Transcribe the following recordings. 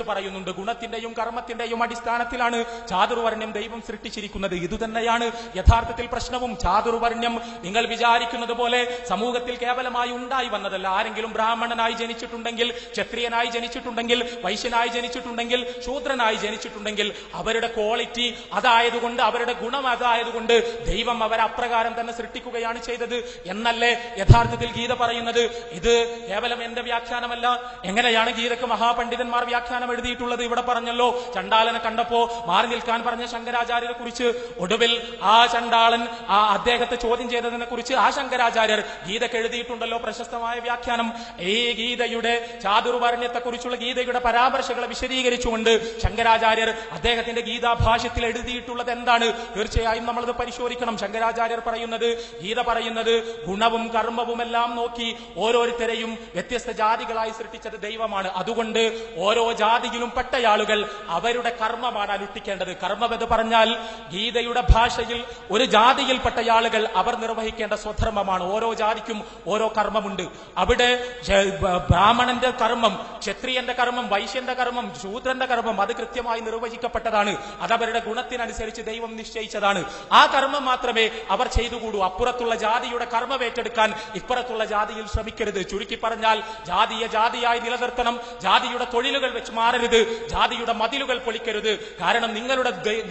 പറയുന്നുണ്ട്. ഗുണത്തിന്റെയും കർമ്മത്തിന്റെയും അടിസ്ഥാനത്തിലാണ് ചാതുർവർണ്ണ്യം ദൈവം സൃഷ്ടിച്ചിരിക്കുന്നത്. ഇതുതന്നെയാണ് യഥാർത്ഥത്തിൽ പ്രശ്നവും. ചാതുർവർണ്ണ്യം നിങ്ങൾ വിചാരിക്കുന്നത് പോലെ സമൂഹത്തിൽ കേവലമായി ഉണ്ടായി വന്നതല്ല. ആരെങ്കിലും ബ്രാഹ്മണനായി ജനിച്ചിട്ടുണ്ടെങ്കിൽ, ക്ഷത്രിയനായി ജനിച്ചിട്ടുണ്ടെങ്കിൽ, വൈശ്യനായി ജനിച്ചിട്ടുണ്ടെങ്കിൽ, ശൂദ്രനായി ജനിച്ചിട്ടുണ്ടെങ്കിൽ അവരുടെ ക്വാളിറ്റി അതായതുകൊണ്ട്, അവരുടെ ഗുണം അതായതുകൊണ്ട് ദൈവം അവരെ അപ്രകാരം തന്നെ സൃഷ്ടിക്കുകയാണ് ചെയ്തത് എന്നല്ലേ യഥാർത്ഥത്തിൽ ഗീത പറയുന്നത്. ഇത് കേവലം എന്റെ വ്യാഖ്യാനമല്ല. എങ്ങനെയാണ് ഗീതക്ക് മഹാപണ്ഡിതന്മാർ വ്യാഖ്യാനം എഴുതിയിട്ടുള്ളത്? ഇവിടെ പറഞ്ഞല്ലോ, ചണ്ടാളനെ കണ്ടപ്പോ മാറി നിൽക്കാൻ പറഞ്ഞ ശങ്കരാചാര്യരെ കുറിച്ച്. ഒടുവിൽ ആ ചണ്ടാളൻ അദ്ദേഹത്തെ ചോദ്യം ചെയ്തതിനെ കുറിച്ച് ആ ശങ്കരാചാര്യർ ഗീതക്ക് എഴുതിയിട്ടുണ്ടല്ലോ പ്രശസ്തമായ വ്യാഖ്യാനം. ഈ ഗീതയുടെ ചാതുർവർണ്ണ്യത്തെ കുറിച്ചുള്ള ഗീതയുടെ പരാമർശങ്ങളെ വിശദീകരിച്ചുകൊണ്ട് ശങ്കരാചാര്യർ അദ്ദേഹത്തിന്റെ ഗീതാഭാഷ്യത്തിൽ എഴുതിയിട്ടുള്ളത് എന്താണ്? തീർച്ചയായും നമ്മളത് പരിശോധിക്കണം. ശങ്കരാചാര്യർ പറയുന്നത്, ഗീത പറയുന്നത്, ഗുണവും കർമ്മവും എല്ലാം നോക്കി ഓരോരുത്തരെയും വ്യത്യസ്ത ജാതികളായി സൃഷ്ടിച്ചത് ദൈവമാണ്. അതുകൊണ്ട് ഓരോ ജാതിയിലും പെട്ടയാളുകൾ അവരുടെ കർമ്മമാണ് അനുഷ്ഠിക്കേണ്ടത്. കർമ്മമെന്ന് പറഞ്ഞാൽ ഗീതയുടെ ഭാഷയിൽ ഒരു ജാതിയിൽപ്പെട്ട ആളുകൾ അവർ നിർവഹിക്കേണ്ട സ്വധർമ്മമാണ്. ഓരോ ജാതിക്കും ഓരോ കർമ്മമുണ്ട്. അവിടെ ബ്രാഹ്മണന്റെ കർമ്മം, ക്ഷത്രിയന്റെ കർമ്മം, വൈശ്യന്റെ കർമ്മം, ശൂദ്രന്റെ കർമ്മം അത് കൃത്യമായി നിർവചിക്കപ്പെട്ടതാണ്. അതവരുടെ ഗുണത്തിനനുസരിച്ച് ദൈവം നിശ്ചയിച്ചതാണ്. ആ കർമ്മം മാത്രമേ അവർ ചെയ്തുകൂടൂ. അപ്പുറത്തുള്ള ജാതിയുടെ കർമ്മം ഏറ്റെടുക്കാൻ ഇപ്പുറത്തുള്ള ജാതിയിൽ ശ്രമിക്കരുത്. ചുരുക്കി പറഞ്ഞാൽ ജാതിയെ ജാതിയായി നിലനിർത്തണം. ജാതിയുടെ തൊഴിലുകൾ വെച്ച് മാറരുത്. ജാതിയുടെ മതിലുകൾ പൊളിക്കരുത്. കാരണം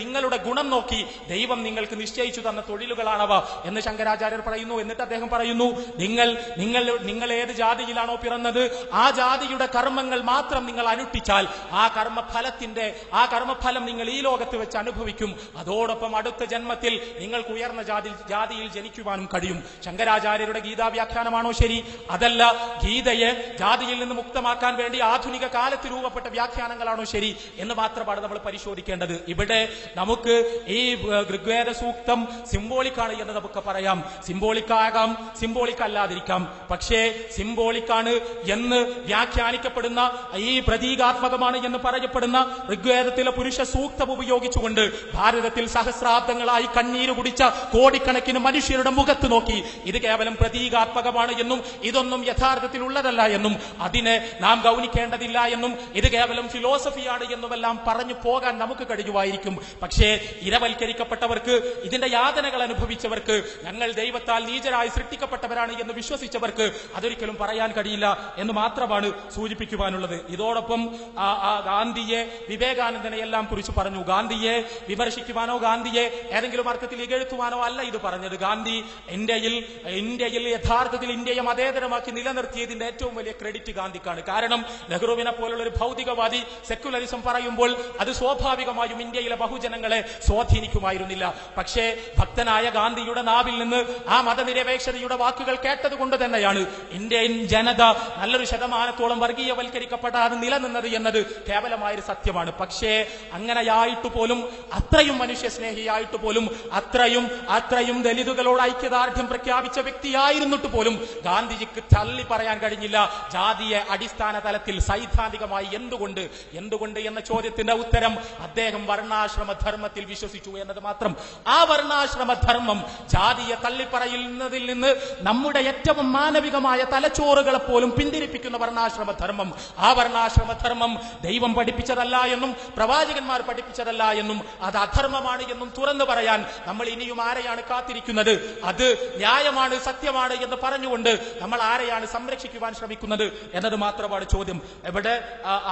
നിങ്ങളുടെ ഗുണം നോക്കി ദൈവം നിങ്ങൾക്ക് നിശ്ചയിച്ചു തന്ന തൊഴിലുകളാണവ എന്ന് ശങ്കരാചാര്യർ പറയുന്നു. എന്നിട്ട് അദ്ദേഹം പറയുന്നു, നിങ്ങൾ ഏത് ജാതിയിലാണോ പിറന്നത് ആ ജാതിയുടെ കർമ്മങ്ങൾ മാത്രം നിങ്ങൾ അനുഷ്ഠിച്ചാൽ ആ കർമ്മഫലം നിങ്ങൾ ഈ ലോകത്ത് വെച്ച് അനുഭവിക്കും. അതോടൊപ്പം അടുത്ത ജന്മത്തിൽ നിങ്ങൾക്ക് ഉയർന്ന ജാതിയിൽ ജനിക്കുവാനും കഴിയും. ശങ്കരാചാര്യരുടെ ഗീതാ വ്യാഖ്യാനമാണോ ശരി? അതല്ല ഗീതയെ ജാതിയിൽ നിന്ന് മുക്തമാക്കാൻ വേണ്ടി ആധുനിക കാലത്ത് രൂപപ്പെട്ട വ്യാഖ്യാനങ്ങളാണോ ശരി എന്ന് മാത്രമാണ് നമ്മൾ പരിശോധിക്കേണ്ടത്. ഇവിടെ നമുക്ക് ഈ ഋഗ്വേദ സൂക്തം സിംബോളിക്കാണ് എന്ന് നമുക്ക് പറയാം. സിംബോളിക്കാകാം, സിംബോളിക് അല്ലാതിരിക്കാം. പക്ഷേ സിംബോളിക്കാണ് എന്ന് വ്യാഖ്യാനിക്കപ്പെടുന്ന, ഈ പ്രതീകാത്മകമാണ് എന്ന് പറയപ്പെടുന്ന ഋഗ്വേദത്തിലെ പുരുഷ സൂക്തം ഉപയോഗിച്ചുകൊണ്ട് ഭാരതത്തിൽ സഹസ്രാബ്ദങ്ങളായി കണ്ണീര് കുടിച്ച കോടിക്കണക്കിന് മനുഷ്യരുടെ മുഖത്ത് നോക്കി ഇത് കേവലം പ്രതീകാത്മകമാണ് എന്നും ഇതൊന്നും യഥാർത്ഥത്തിൽ ഉള്ളതല്ല എന്നും അതിനെ നാം ഗൗനിക്കേണ്ടതില്ല എന്നും ഇത് കേവലം ഫിലോസഫിയാണ് എന്നുമെല്ലാം പറഞ്ഞു പോകാൻ നമുക്ക് കഴിയുമായിരിക്കും. പക്ഷേ ഇരവൽക്കരിക്കപ്പെട്ടവർക്ക്, ഇതിന്റെ യാതനകൾ അനുഭവിച്ചവർക്ക്, ഞങ്ങൾ ദൈവത്താൽ നീചരായി സൃഷ്ടിക്കപ്പെട്ടവരാണ് എന്ന് വിശ്വസിച്ചവർക്ക് അതൊരിക്കലും പറയാൻ കഴിയില്ല എന്ന് മാത്രമാണ് സൂചിപ്പിക്കുവാനുള്ളത്. ഇതോടൊപ്പം ഗാന്ധിയെ, വിവേകാനന്ദനെ എല്ലാം കുറിച്ച് പറഞ്ഞു. ഗാന്ധിയെ വിമർശിക്കുവാനോ ഗാന്ധിയെ ഏതെങ്കിലും അർത്ഥത്തിൽ ഇകഴ്ത്തുവാനോ അല്ല ഇത് പറഞ്ഞത്. ഗാന്ധി ഇന്ത്യയിൽ യഥാർത്ഥത്തിൽ ഇന്ത്യയെ മതേതരമാക്കി നിലനിർത്തിയതിന്റെ ഏറ്റവും വലിയ ക്രെഡിറ്റ് ഗാന്ധിക്കാണ്. കാരണം നെഹ്റുവിനെ പോലുള്ള ഒരു ഭൗതികവാദി സെക്യുലറിസം പറയുമ്പോൾ അത് സ്വാഭാവികമായും ഇന്ത്യയിലെ ബഹുജനങ്ങളെ സ്വാധീനിക്കുമായിരുന്നില്ല. പക്ഷേ ഭക്തനായ ഗാന്ധിയുടെ നാവിൽ നിന്ന് ആ മതനിരപേക്ഷതയുടെ വാക്കുകൾ കേട്ടതുകൊണ്ട് തന്നെയാണ് ഇന്ത്യൻ ജനത നല്ലൊരു ശതമാനത്തോളം വർഗീയവൽക്കരിക്കപ്പെടാതെ നിലനിന്നത് എന്നത് കേവലമായൊരു സത്യമാണ്. പക്ഷേ അങ്ങനെയായിട്ട് പോലും, അത്രയും മനുഷ്യസ്നേഹിയായിട്ട് പോലും, അത്രയും ദലിതുകളോട് ഐക്യദാർഢ്യം പ്രഖ്യാപിച്ച വ്യക്തിയായിരുന്നിട്ട് പോലും ഗാന്ധിജിക്ക് തള്ളി പറയാൻ കഴിഞ്ഞില്ല ജാതിയെ അടിസ്ഥാന തലത്തിൽ സൈദ്ധാന്തികമായി എന്തുകൊണ്ട് എന്ന ചോദ്യത്തിന്റെ ഉത്തരം അദ്ദേഹം വർണ്ണാശ്രമധർമ്മത്തിൽ വിശ്വസിച്ചു എന്നത് മാത്രം. ആ വർണ്ണാശ്രമധർമ്മം ജാതിയെ തള്ളിപ്പറയുന്നതിൽ നിന്ന് നമ്മുടെ ഏറ്റവും മാനവികമായ തലച്ചോറുകളെ പോലും പിന്തിരിപ്പിക്കുന്ന വർണ്ണാശ്രമധർമ്മം, ആ വർണ്ണാശ്രമധർമ്മം ദൈവം പഠിപ്പിച്ചതല്ല എന്നും പ്രവാചകന്മാർ പഠിപ്പിച്ചതല്ല എന്നും അത് അധർമ്മമാണ് എന്നും തുറന്നു പറയാൻ നമ്മൾ ഇനിയും ആരെയാണ് കാത്തിരിക്കുന്നത്? അത് ന്യായമാണ്, സത്യമാണ് എന്ന് പറഞ്ഞുകൊണ്ട് നമ്മൾ ആരെയാണ് സംരക്ഷിക്കുവാൻ ശ്രമിക്കുന്നത് എന്നത് മാത്രമാണ് ചോദ്യം. ഇവിടെ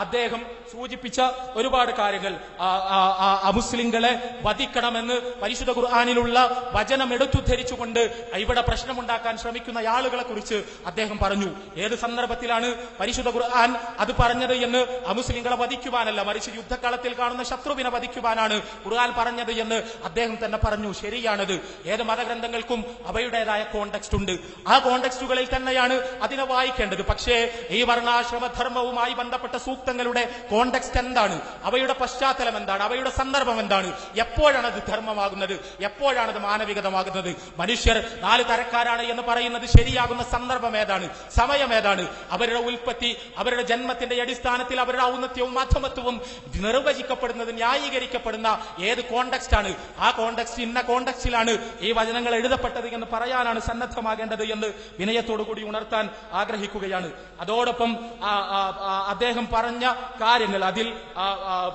അദ്ദേഹം സൂചിപ്പിച്ച ഒരുപാട് കാര്യങ്ങൾ, അമുസ്ലിങ്ങളെ വധിക്കണമെന്ന് പരിശുദ്ധ ഖുർആനിലുള്ള വചനം എടുത്തുദ്ധരിച്ചുകൊണ്ട് ഇവിടെ പ്രശ്നമുണ്ടാക്കാൻ ശ്രമിക്കുന്ന ആളുകളെ കുറിച്ച് അദ്ദേഹം പറഞ്ഞു. ഏത് സന്ദർഭത്തിലാണ് പരിശുദ്ധ ഖുർആൻ അത് പറഞ്ഞത് എന്ന്? അമുസ്ലിങ്ങളെ വധിക്കുവാനല്ല, മറിച്ച് യുദ്ധക്കളത്തിൽ കാണുന്ന ശത്രുവിനെ വധിക്കുവാനാണ് ഖുർആൻ പറഞ്ഞത് എന്ന് അദ്ദേഹം തന്നെ പറഞ്ഞു. ശരിയാണത്. ഏത് മതഗ്രന്ഥങ്ങൾക്കും അവയുടേതായ കോണ്ടെക്സ്റ്റ് ഉണ്ട്. ആ കോണ്ടെക്സ്റ്റുകളിൽ തന്നെയാണ് അതിനെ വായിക്കേണ്ടത്. പക്ഷേ ഈ വർണ്ണാശ്രമധർമ്മവുമായി ബന്ധപ്പെട്ട സൂക്തങ്ങളുടെ കോണ്ടെക്സ്റ്റ് എന്താണ്? അവയുടെ പശ്ചാത്തലം എന്താണ്? അവയുടെ സന്ദർഭം എന്താണ്? എപ്പോഴാണ് അത് ധർമ്മമാകുന്നത്? എപ്പോഴാണ് അത് മാനവികതമാകുന്നത്? മനുഷ്യർ 4 തരക്കാരാണ് എന്ന് പറയുന്നത് ശരിയാകുന്ന സന്ദർഭം ഏതാണ്? സമയം ഏതാണ്? അവരുടെ ഉൽപ്പത്തി, അവരുടെ ജന്മത്തിന്റെ അടിസ്ഥാനത്തിൽ അവരുടെ ഔന്നത്യവും അധമത്വവും നിർവചിക്കപ്പെടുന്നത്, ന്യായീകരിക്കപ്പെടുന്ന ഏത് കോണ്ടെക്സ്റ്റ് ആണ്? ആ കോണ്ടെക്സ്റ്റ് ഇന്ന കോണ്ടെക്സ്റ്റിലാണ് ഈ വചനങ്ങൾ എഴുതപ്പെട്ടത് എന്ന് പറയാനാണ് സന്നദ്ധമാകേണ്ടത് എന്ന് വിനയത്തോടുകൂടി ഉണർത്താൻ ആഗ്രഹിക്കുകയാണ്. അതോടൊപ്പം അദ്ദേഹം പറഞ്ഞ കാര്യങ്ങൾ. അതിൽ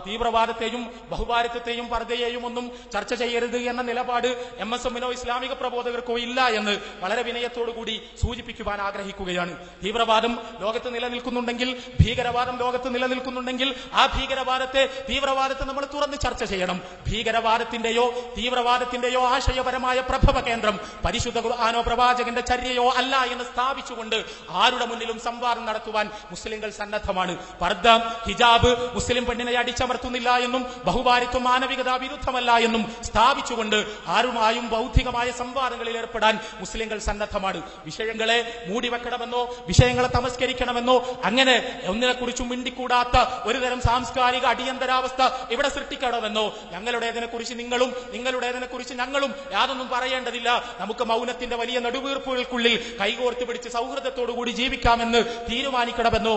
തീവ്രവാദത്തെയും ബഹുഭാരിത്വത്തെയും പർദ്ദയെയും ഒന്നും ചർച്ച ചെയ്യരുത് എന്ന നിലപാട് MSMനോ ഇസ്ലാമിക പ്രബോധകർക്കോ ഇല്ല എന്ന് വളരെ വിനയത്തോടുകൂടി സൂചിപ്പിക്കുവാൻ ആഗ്രഹിക്കുകയാണ്. തീവ്രവാദം ലോകത്ത് നിലനിൽക്കുന്നുണ്ടെങ്കിൽ, ഭീകരവാദം ലോകത്ത് നിലനിൽക്കുന്നുണ്ടെങ്കിൽ ആ തീവ്രവാദത്തെ നമ്മൾ തുറന്ന് ചർച്ച ചെയ്യണം. ഭീകരവാദത്തിന്റെയോ തീവ്രവാദത്തിന്റെയോ ആശയപരമായ പ്രഭവ കേന്ദ്രം പരിശുദ്ധ ഖുർആനോ പ്രവാചകന്റെ ചര്യയോ അല്ല എന്ന് സ്ഥാപിച്ചുകൊണ്ട് ആരുടെ മുന്നിലും സംവാദം നടത്തുവാൻ മുസ്ലിങ്ങൾ സന്നദ്ധമാണ്. പർദ്ദ, ഹിജാബ് മുസ്ലിം പെണ്ണിനെ അടിച്ചമർത്തുന്നില്ല എന്നും ബഹുഭാരിത്വം മാനവികതാ വിരുദ്ധമല്ല എന്നും സ്ഥാപിച്ചുകൊണ്ട് ആരുമായും ബൗദ്ധികമായ സംവാദങ്ങളിൽ ഏർപ്പെടാൻ മുസ്ലിങ്ങൾ സന്നദ്ധമാണ്. വിഷയങ്ങളെ മൂടിവെക്കണമെന്നോ വിഷയങ്ങളെ തമസ്കരിക്കണമെന്നോ അങ്ങനെ ഒന്നിനെക്കുറിച്ചും മിണ്ടിക്കൂടാത്ത ഒരുതരം സാംസ്കാരിക അടിയന്തരാവസ്ഥ ഇവിടെ സൃഷ്ടിക്കണമെന്നോ ഞങ്ങളുടേതിനെ കുറിച്ച് നിങ്ങളും നിങ്ങളുടേതിനെ കുറിച്ച് ഞങ്ങളും യാതൊന്നും പറയേണ്ടതില്ല, നമുക്ക് മൗനത്തിന്റെ വലിയ നെടുവീർപ്പുകൾക്കുള്ളിൽ കൈകോർത്ത് പിടിച്ച് സൗഹൃദത്തോടുകൂടി ജീവിക്കാമെന്ന് തീരുമാനിക്കണമെന്നോ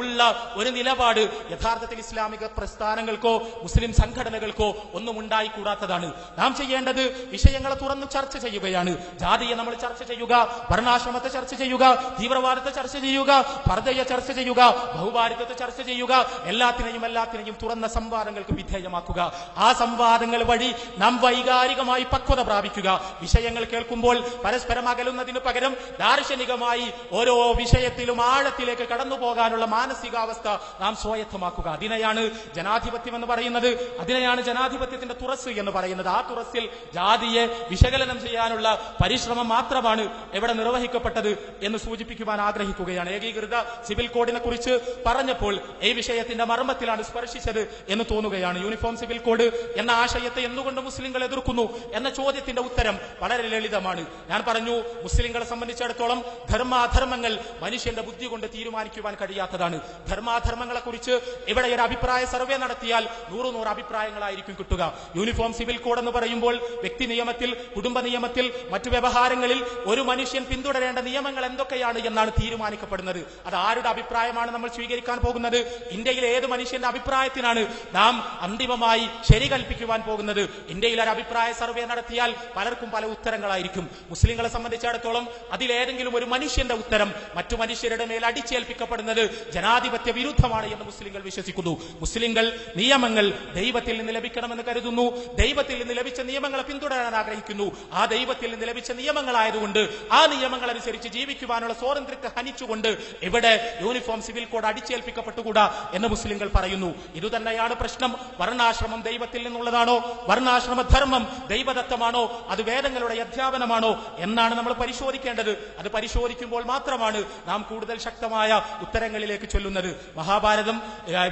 ഉള്ള ഒരു നിലപാട് യഥാർത്ഥത്തിൽ ഇസ്ലാമിക പ്രസ്ഥാനങ്ങൾക്കോ മുസ്ലിം സംഘടനകൾക്കോ ഒന്നും ഉണ്ടായിക്കൂടാത്തതാണ്. നാം ചെയ്യേണ്ടത് വിഷയങ്ങളെ തുറന്ന് ചർച്ച ചെയ്യുകയാണ്. ജാതിയെ നമ്മൾ ചർച്ച ചെയ്യുക, വർണ്ണാശ്രമത്തെ ചർച്ച ചെയ്യുക, തീവ്രവാദത്തെ ചർച്ച ചെയ്യുക, പർദ്ദയെ ചർച്ച ചെയ്യുക, ബഹുഭാരിത്വത്തെ ചർച്ച ചെയ്യുക, എല്ലാത്തിനെയും തുറന്ന സംവാദങ്ങൾക്ക് വിധേയമാക്കുക. ആ സംവാദങ്ങൾ വഴി നാം വൈകാരികമായി പക്വത പ്രാപിക്കുക. വിഷയങ്ങൾ കേൾക്കുമ്പോൾ പരസ്പരം അകലുന്നതിന് പകരം ദാർശനികമായി ഓരോ വിഷയത്തിലും ആഴത്തിലേക്ക് കടന്നു പോകാനുള്ള മാനസികാവസ്ഥ നാം സ്വായത്തമാക്കുക. അതിനെയാണ് ജനാധിപത്യം എന്ന് പറയുന്നത്, അതിനെയാണ് ജനാധിപത്യത്തിന്റെ തുറസ് എന്ന് പറയുന്നത്. ആ തുറസിൽ ജാതിയെ വിശകലനം ചെയ്യാനുള്ള പരിശ്രമം മാത്രമാണ് ഇവിടെ നിർവഹിക്കപ്പെട്ടത് എന്ന് സൂചിപ്പിക്കുവാൻ ആഗ്രഹിക്കുകയാണ്. ഏകീകൃത സിവിൽ കോഡിനെ കുറിച്ച് പറഞ്ഞപ്പോൾ ഈ വിഷയത്തിന്റെ മർമ്മത്തിലാണ് സ്പർശിച്ചത് എന്ന് തോന്നുകയാണ്. യൂണിഫോം സിവിൽ കോഡ് എന്ന ആശയത്തെ എന്തുകൊണ്ട് മുസ്ലിങ്ങൾ എതിർക്കുന്നു എന്ന ചോദ്യത്തിന്റെ ഉത്തരം വളരെ ലളിതമാണ്. ഞാൻ പറഞ്ഞു, മുസ്ലിങ്ങളെ സംബന്ധിച്ചിടത്തോളം ധർമാധർമ്മങ്ങൾ മനുഷ്യന്റെ ബുദ്ധി കൊണ്ട് തീരുമാനിക്കുവാൻ കഴിയാത്തതാണ്. ധർമാധർമ്മങ്ങളെ കുറിച്ച് ഇവിടെ ഒരു അഭിപ്രായ സർവേ നടത്തിയാൽ 100 അഭിപ്രായങ്ങളായിരിക്കും കിട്ടുക. യൂണിഫോം സിവിൽ കോഡ് എന്ന് പറയുമ്പോൾ വ്യക്തി നിയമത്തിൽ, കുടുംബ നിയമത്തിൽ, മറ്റു വ്യവഹാരങ്ങളിൽ ഒരു മനുഷ്യൻ പിന്തുടരേണ്ട നിയമങ്ങൾ എന്തൊക്കെയാണ് എന്നാണ് തീരുമാനിക്കപ്പെടുന്നത്. അത് ആരുടെ അഭിപ്രായമാണ് നമ്മൾ സ്വീകരിക്കാൻ പോകുന്നത്? ഇന്ത്യയിലെ ഏത് മനുഷ്യന്റെ അഭിപ്രായത്തിനാണ് നാം അന്തിമമായി ശരി കൽപ്പിക്കുവാൻ പോകുന്നത്? ഇന്ത്യയിൽ ഒരു അഭിപ്രായ സർവേ നടത്തിയാൽ പലർക്കും പല ഉത്തരങ്ങളായിരിക്കും. മുസ്ലിങ്ങളെ സംബന്ധിച്ചിടത്തോളം അതിലേതെങ്കിലും ഒരു മനുഷ്യന്റെ ഉത്തരം മറ്റു മനുഷ്യരുടെ മേൽ അടിച്ചേൽപ്പിക്കപ്പെടുന്നത് ജനാധിപത്യ വിരുദ്ധമാണ് എന്ന് മുസ്ലിങ്ങൾ വിശ്വസിക്കുന്നു. മുസ്ലിങ്ങൾ നിയമങ്ങൾ ദൈവത്തിൽ നിന്ന് ലഭിക്കണമെന്ന് കരുതുന്നു. ദൈവത്തിൽ നിന്ന് ലഭിച്ച നിയമങ്ങളെ പിന്തുടരാൻ ആഗ്രഹിക്കുന്നു. ആ ദൈവത്തിൽ നിന്ന് ലഭിച്ച നിയമങ്ങളായതുകൊണ്ട് ആ നിയമങ്ങൾ അനുസരിച്ച് ജീവിക്കുവാനുള്ള സ്വാതന്ത്ര്യത്തെ ഹനിച്ചുകൊണ്ട് ഇവിടെ യൂണിഫോം സിവിൽ കോഡ് അടിച്ചേൽപ്പിക്കപ്പെട്ടുകൂടാ എന്ന് മുസ്ലിങ്ങൾ പറയുന്നു. ഇതുതന്നെയാണ് പ്രശ്നം. വർണ്ണാശ്രമം ദൈവത്തിൽ നിന്നുള്ളതാണോ? വർണ്ണാശ്രമ ധർമ്മം ദൈവദത്തമാണോ? അത് വേദങ്ങളുടെ അധ്യാപനമാണോ എന്നാണ് നമ്മൾ പരിശോധിക്കേണ്ടത്. അത് പരിശോധിക്കുമ്പോൾ മാത്രമാണ് നാം കൂടുതൽ ശക്തമായ ഉത്തരങ്ങളിലേക്ക് ചൊല്ലുന്നത്. മഹാഭാരതം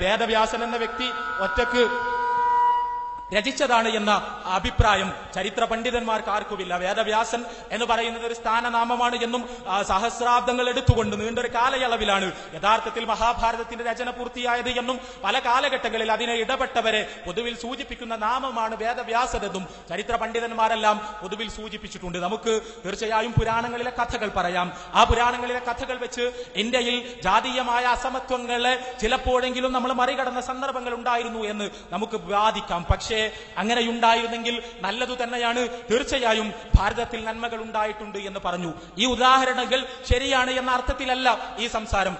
വേദവ്യാസൻ എന്ന വ്യക്തി ഒറ്റക്ക് രചിച്ചതാണ് എന്ന അഭിപ്രായം ചരിത്ര പണ്ഡിതന്മാർക്ക് ആർക്കുമില്ല. വേദവ്യാസൻ എന്ന് പറയുന്നത് ഒരു സ്ഥാനനാമമാണ് എന്നും സഹസ്രാബ്ദങ്ങൾ എടുത്തുകൊണ്ട് നീണ്ടൊരു കാലയളവിലാണ് യഥാർത്ഥത്തിൽ മഹാഭാരതത്തിന്റെ രചന പൂർത്തിയായത് എന്നും പല കാലഘട്ടങ്ങളിൽ അതിനെ ഇടപെട്ടവരെ പൊതുവിൽ സൂചിപ്പിക്കുന്ന നാമമാണ് വേദവ്യാസനെന്നും ചരിത്ര പണ്ഡിതന്മാരെല്ലാം പൊതുവിൽ സൂചിപ്പിച്ചിട്ടുണ്ട്. നമുക്ക് തീർച്ചയായും പുരാണങ്ങളിലെ കഥകൾ പറയാം. ആ പുരാണങ്ങളിലെ കഥകൾ വെച്ച് ഇന്ത്യയിൽ ജാതീയമായ അസമത്വങ്ങളെ ചിലപ്പോഴെങ്കിലും നമ്മൾ മറികടന്ന സന്ദർഭങ്ങൾ ഉണ്ടായിരുന്നു എന്ന് നമുക്ക് വാദിക്കാം. പക്ഷേ അങ്ങനെയുണ്ടായിരുന്നെങ്കിൽ നല്ലതു തന്നെയാണ്. തീർച്ചയായും ഭാരതത്തിൽ നന്മകൾ ഉണ്ടായിട്ടുണ്ട് എന്ന് പറഞ്ഞു. ഈ ഉദാഹരണങ്ങൾ ശരിയാണ് എന്ന അർത്ഥത്തിലല്ല ഈ സംസാരം.